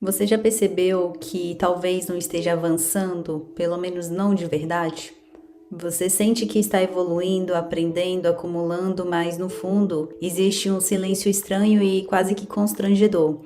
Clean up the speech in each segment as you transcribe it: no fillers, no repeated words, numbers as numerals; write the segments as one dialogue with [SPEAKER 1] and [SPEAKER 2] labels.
[SPEAKER 1] Você já percebeu que talvez não esteja avançando, pelo menos não de verdade? Você sente que está evoluindo, aprendendo, acumulando, mas no fundo existe um silêncio estranho e quase que constrangedor,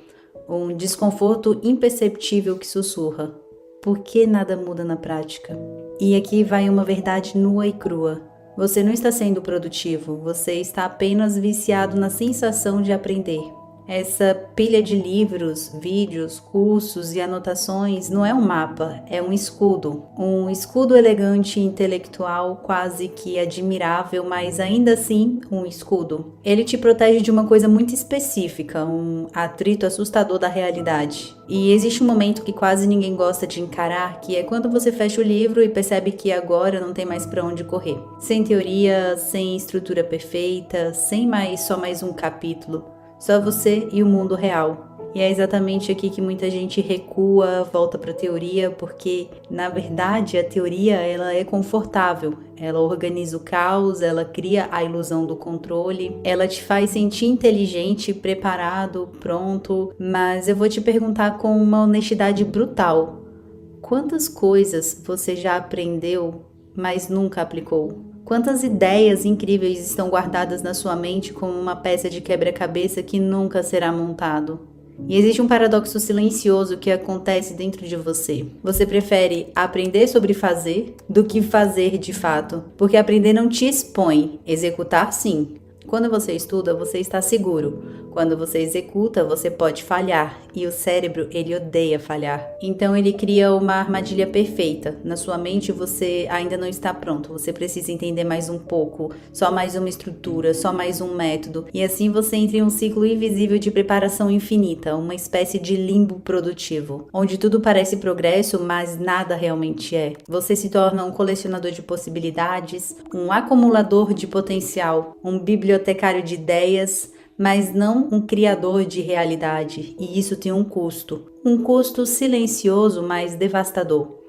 [SPEAKER 1] um desconforto imperceptível que sussurra. Por que nada muda na prática? E aqui vai uma verdade nua e crua. Você não está sendo produtivo, você está apenas viciado na sensação de aprender. Essa pilha de livros, vídeos, cursos e anotações não é um mapa, é um escudo elegante e intelectual, quase que admirável, mas ainda assim um escudo. Ele te protege de uma coisa muito específica, um atrito assustador da realidade. E existe um momento que quase ninguém gosta de encarar, que é quando você fecha o livro e percebe que agora não tem mais para onde correr. Sem teoria, sem estrutura perfeita, sem só mais um capítulo. Só você e o mundo real. E é exatamente aqui que muita gente recua, volta para a teoria, porque na verdade a teoria ela é confortável. Ela organiza o caos, ela cria a ilusão do controle, ela te faz sentir inteligente, preparado, pronto. Mas eu vou te perguntar com uma honestidade brutal: quantas coisas você já aprendeu, mas nunca aplicou? Quantas ideias incríveis estão guardadas na sua mente como uma peça de quebra-cabeça que nunca será montado? E existe um paradoxo silencioso que acontece dentro de você. Você prefere aprender sobre fazer do que fazer de fato, porque aprender não te expõe, executar sim. Quando você estuda, você está seguro. Quando você executa, você pode falhar, e o cérebro, ele odeia falhar. Então ele cria uma armadilha perfeita. Na sua mente você ainda não está pronto, você precisa entender mais um pouco, só mais uma estrutura, só mais um método. E assim você entra em um ciclo invisível de preparação infinita, uma espécie de limbo produtivo, onde tudo parece progresso, mas nada realmente é. Você se torna um colecionador de possibilidades, um acumulador de potencial, um bibliotecário de ideias, mas não um criador de realidade, e isso tem um custo silencioso, mas devastador: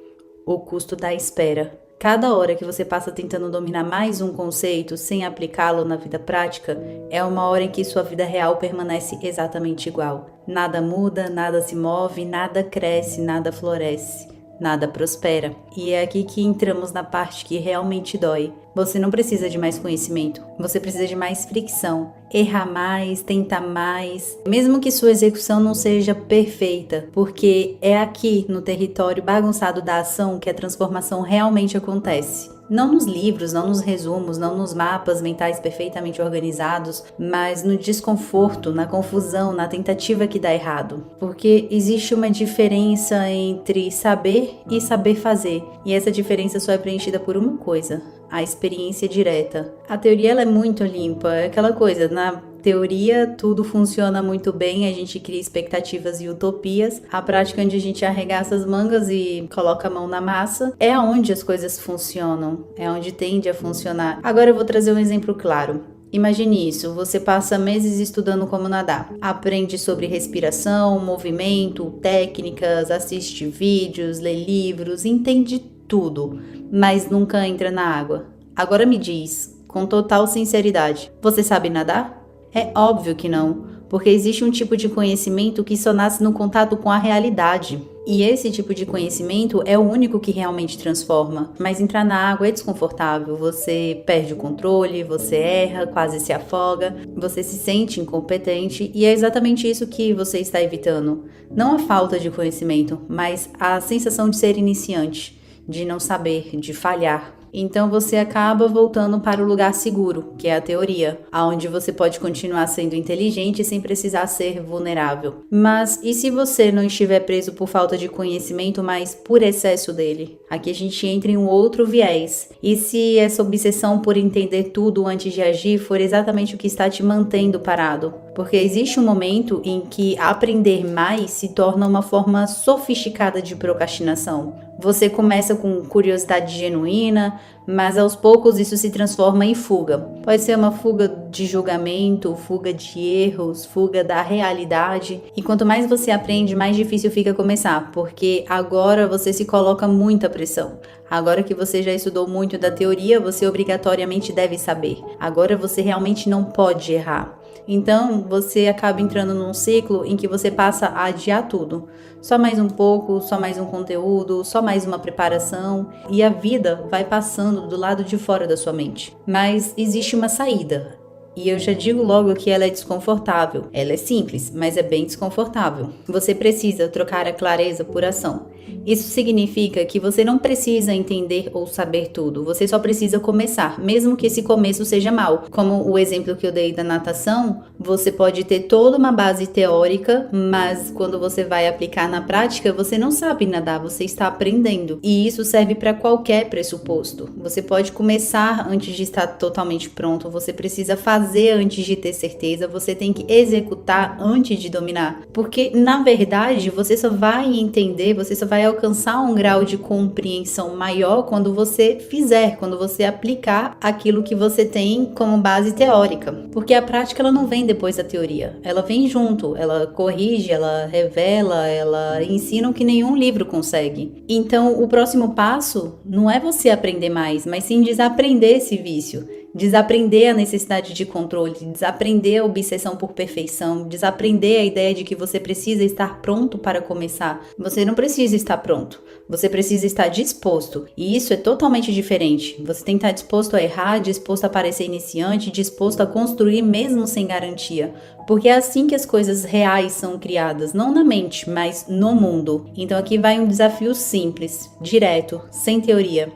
[SPEAKER 1] o custo da espera. Cada hora que você passa tentando dominar mais um conceito sem aplicá-lo na vida prática, é uma hora em que sua vida real permanece exatamente igual. Nada muda, nada se move, nada cresce, nada floresce. Nada prospera. E é aqui que entramos na parte que realmente dói. Você não precisa de mais conhecimento, você precisa de mais fricção. Errar mais, tentar mais, mesmo que sua execução não seja perfeita, porque é aqui no território bagunçado da ação que a transformação realmente acontece. Não nos livros, não nos resumos, não nos mapas mentais perfeitamente organizados, mas no desconforto, na confusão, na tentativa que dá errado. Porque existe uma diferença entre saber e saber fazer, e essa diferença só é preenchida por uma coisa: a experiência direta. A teoria ela é muito limpa, é aquela coisa, na teoria tudo funciona muito bem, a gente cria expectativas e utopias. A prática onde a gente arregaça as mangas e coloca a mão na massa é onde as coisas funcionam, é onde tende a funcionar. Agora eu vou trazer um exemplo claro. Imagine isso, você passa meses estudando como nadar, aprende sobre respiração, movimento, técnicas, assiste vídeos, lê livros, entende tudo, mas nunca entra na água. Agora me diz, com total sinceridade, você sabe nadar? É óbvio que não, porque existe um tipo de conhecimento que só nasce no contato com a realidade. E esse tipo de conhecimento é o único que realmente transforma. Mas entrar na água é desconfortável, você perde o controle, você erra, quase se afoga, você se sente incompetente, e é exatamente isso que você está evitando. Não a falta de conhecimento, mas a sensação de ser iniciante, de não saber, de falhar. Então você acaba voltando para o lugar seguro, que é a teoria, onde você pode continuar sendo inteligente sem precisar ser vulnerável. Mas e se você não estiver preso por falta de conhecimento, mas por excesso dele? Aqui a gente entra em um outro viés. E se essa obsessão por entender tudo antes de agir for exatamente o que está te mantendo parado? Porque existe um momento em que aprender mais se torna uma forma sofisticada de procrastinação. Você começa com curiosidade genuína, mas aos poucos isso se transforma em fuga. Pode ser uma fuga de julgamento, fuga de erros, fuga da realidade. E quanto mais você aprende, mais difícil fica começar, porque agora você se coloca muita pressão. Agora que você já estudou muito da teoria, você obrigatoriamente deve saber. Agora você realmente não pode errar. Então, você acaba entrando num ciclo em que você passa a adiar tudo. Só mais um pouco, só mais um conteúdo, só mais uma preparação, e a vida vai passando do lado de fora da sua mente. Mas existe uma saída. E eu já digo logo que ela é desconfortável. Ela é simples, mas é bem desconfortável. Você precisa trocar a clareza por ação. Isso significa que você não precisa entender ou saber tudo. Você só precisa começar, mesmo que esse começo seja mal. Como o exemplo que eu dei da natação, você pode ter toda uma base teórica, mas quando você vai aplicar na prática, você não sabe nadar, você está aprendendo. E isso serve para qualquer pressuposto. Você pode começar antes de estar totalmente pronto, você precisa fazer antes de ter certeza, você tem que executar antes de dominar. Porque, na verdade, você só vai entender, você só vai alcançar um grau de compreensão maior quando você fizer, quando você aplicar aquilo que você tem como base teórica. Porque a prática ela não vem depois da teoria, ela vem junto, ela corrige, ela revela, ela ensina o que nenhum livro consegue. Então, o próximo passo não é você aprender mais, mas sim desaprender esse vício. Desaprender a necessidade de controle, desaprender a obsessão por perfeição, desaprender a ideia de que você precisa estar pronto para começar. Você não precisa estar pronto, você precisa estar disposto. E isso é totalmente diferente. Você tem que estar disposto a errar, disposto a parecer iniciante, disposto a construir mesmo sem garantia. Porque é assim que as coisas reais são criadas, não na mente, mas no mundo. Então aqui vai um desafio simples, direto, sem teoria.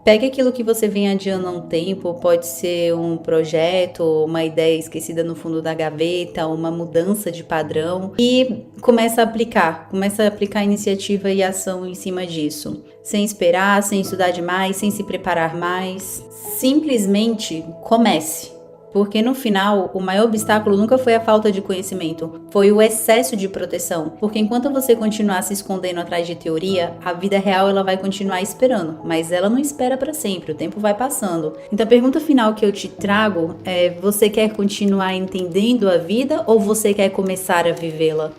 [SPEAKER 1] Pegue aquilo que você vem adiando há um tempo, pode ser um projeto, uma ideia esquecida no fundo da gaveta, uma mudança de padrão e começa a aplicar iniciativa e ação em cima disso. Sem esperar, sem estudar demais, sem se preparar mais. Simplesmente comece. Porque no final, o maior obstáculo nunca foi a falta de conhecimento, foi o excesso de proteção. Porque enquanto você continuar se escondendo atrás de teoria, a vida real ela vai continuar esperando, mas ela não espera para sempre, o tempo vai passando. Então a pergunta final que eu te trago é: você quer continuar entendendo a vida ou você quer começar a vivê-la?